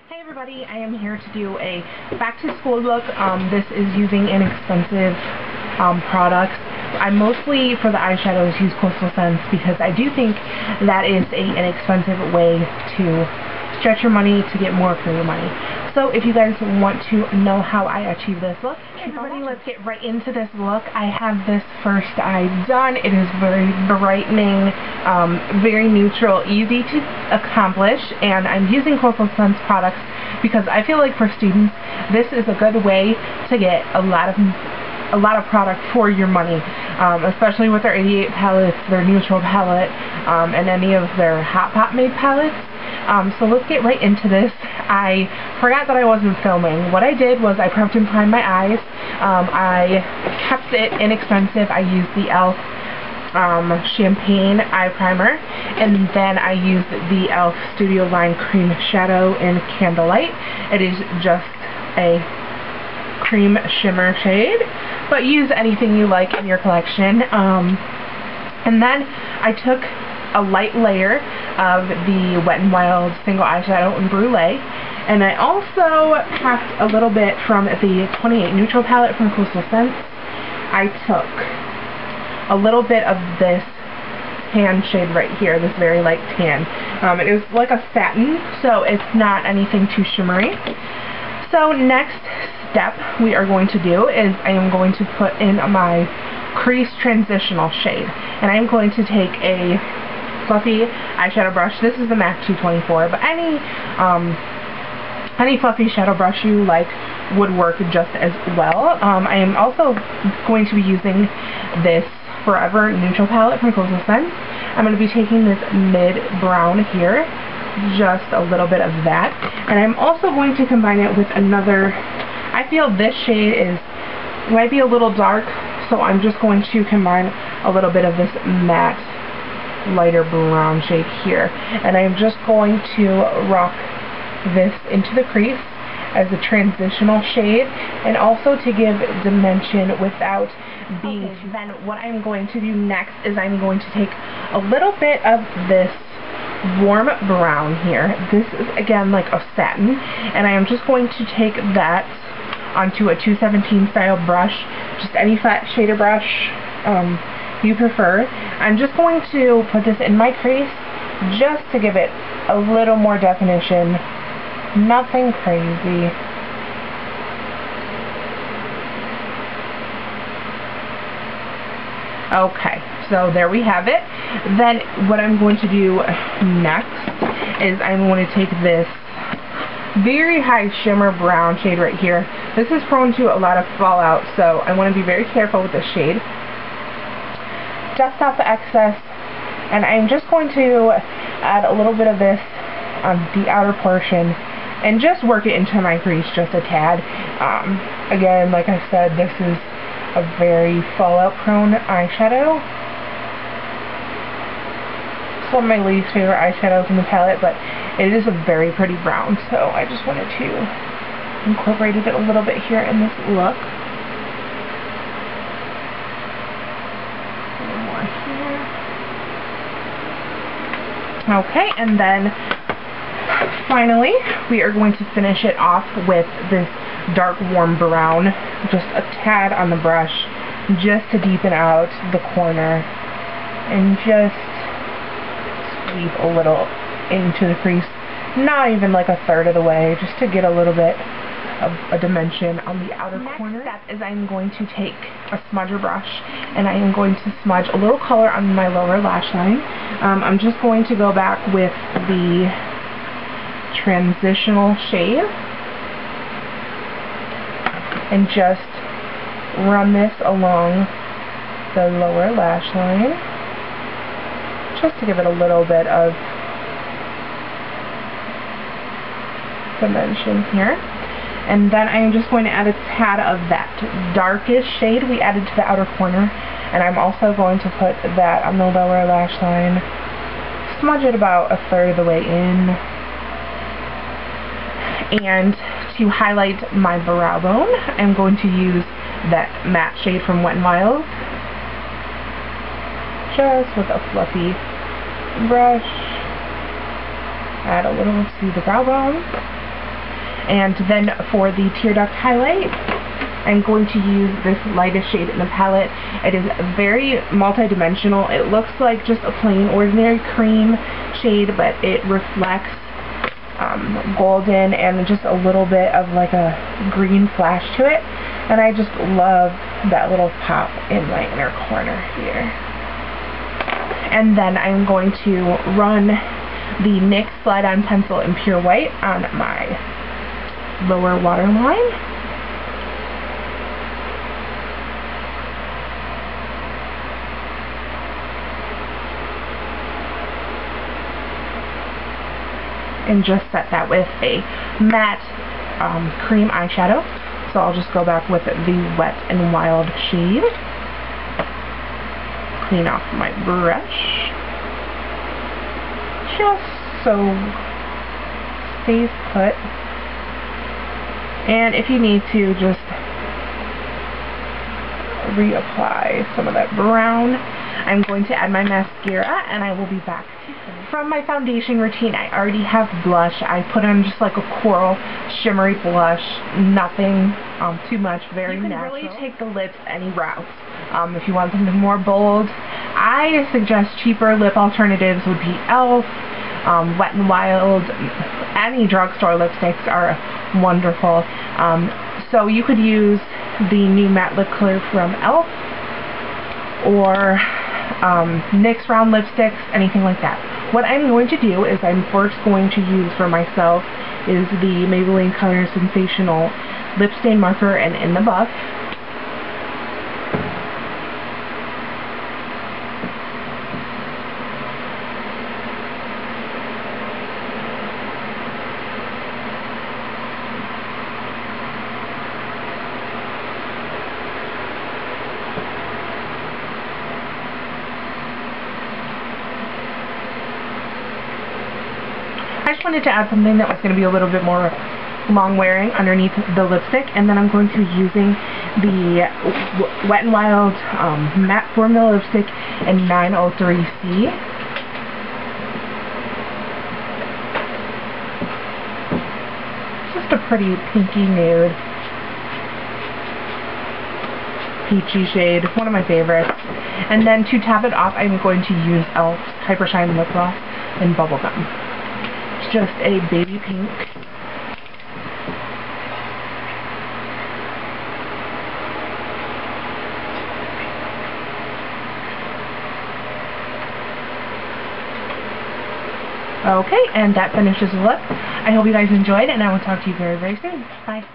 Hey everybody, I am here to do a back to school look. This is using inexpensive products. I mostly, for the eyeshadows, use Coastal Scents because I do think that is an inexpensive way to stretch your money to get more for your money. So if you guys want to know how I achieve this look, hey everybody, let's get right into this look. I have this first eye done. It is very brightening, very neutral, easy to accomplish, and I'm using Coastal Scents products because I feel like for students this is a good way to get a lot of product for your money, especially with their 88 palettes, their neutral palette, and any of their Hot Pot made palettes. So let's get right into this. I forgot that I wasn't filming. What I did was I prepped and primed my eyes. I kept it inexpensive. I used the e.l.f. Champagne Eye Primer, and then I used the e.l.f. Studio Line Cream Shadow in Candlelight. It is just a cream shimmer shade, but use anything you like in your collection. And then I took a light layer of the Wet n Wild Single Eyeshadow in Brulee, and I also packed a little bit from the 28 Neutral palette from Coastal Scents. I took a little bit of this tan shade right here, this very light tan. It is like a satin, so it's not anything too shimmery. So next step we are going to do is I am going to put in my crease transitional shade, and I'm going to take a fluffy eyeshadow brush. This is the MAC 224, but any fluffy shadow brush you like would work just as well. I am also going to be using this Forever Neutral palette from Coastal Scents. I'm going to be taking this mid brown here, just a little bit of that, and I'm also going to combine it with another. I feel this shade might be a little dark, so I'm just going to combine a little bit of this matte lighter brown shade here, and I'm just going to rock this into the crease as a transitional shade, and also to give dimension without being Then what I'm going to do next is I'm going to take a little bit of this warm brown here. This is again like a satin, and I am just going to take that onto a 217 style brush, just any flat shader brush you prefer. I'm just going to put this in my crease just to give it a little more definition. Nothing crazy. Okay, so there we have it. Then what I'm going to do next is I'm going to take this very high shimmer brown shade right here. This is prone to a lot of fallout, so I want to be very careful with this shade. Dust off the excess, and I'm just going to add a little bit of this on the outer portion and just work it into my crease just a tad. Again, like I said, this is a very fallout prone eyeshadow. It's one of my least favorite eyeshadows in the palette, but it is a very pretty brown, so I just wanted to incorporate it a little bit here in this look. A little more here. Okay, and then finally we are going to finish it off with this dark warm brown, just a tad on the brush, just to deepen out the corner and just sweep a little into the crease, not even like a third of the way, just to get a little bit of a dimension on the outer corner. Next step is I'm going to take a smudger brush, and I am going to smudge a little color on my lower lash line. I'm just going to go back with the transitional shade and just run this along the lower lash line, just to give it a little bit of dimension here. And then I am just going to add a tad of that darkest shade we added to the outer corner, and I'm also going to put that on the lower lash line, smudge it about a third of the way in. And to highlight my brow bone, I'm going to use that matte shade from Wet n Wild, just with a fluffy brush. Add a little to the brow bone. And then for the tear duct highlight, I'm going to use this lightest shade in the palette. It is very multi-dimensional. It looks like just a plain ordinary cream shade, but it reflects golden and just a little bit of like a green flash to it. And I just love that little pop in my inner corner here. And then I'm going to run the NYX slide-on pencil in pure white on my lower waterline. And just set that with a matte cream eyeshadow. So I'll just go back with the Wet n Wild shade. Clean off my brush. Just so stays put. And if you need to, just reapply some of that brown. I'm going to add my mascara, and I will be back to finish. From my foundation routine, I already have blush. I put on just like a coral shimmery blush, nothing too much, very natural. You can really take the lips any route. If you want something more bold, I suggest cheaper lip alternatives would be e.l.f., Wet n Wild, any drugstore lipsticks are wonderful. So you could use the new matte lip color from e.l.f. or NYX round lipsticks, anything like that. What I'm going to do is I'm first going to use for myself is the Maybelline Color Sensational Lip Stain Marker and In the Buff. I just wanted to add something that was going to be a little bit more long wearing underneath the lipstick, and then I'm going to be using the Wet n Wild matte formula lipstick in 903C. Just a pretty pinky nude, peachy shade, one of my favorites. And then to top it off, I'm going to use e.l.f.'s Hyper Shine Lip Gloss in Bubblegum. Just a baby pink. Okay, and that finishes the look. I hope you guys enjoyed, and I will talk to you very, very soon. Bye.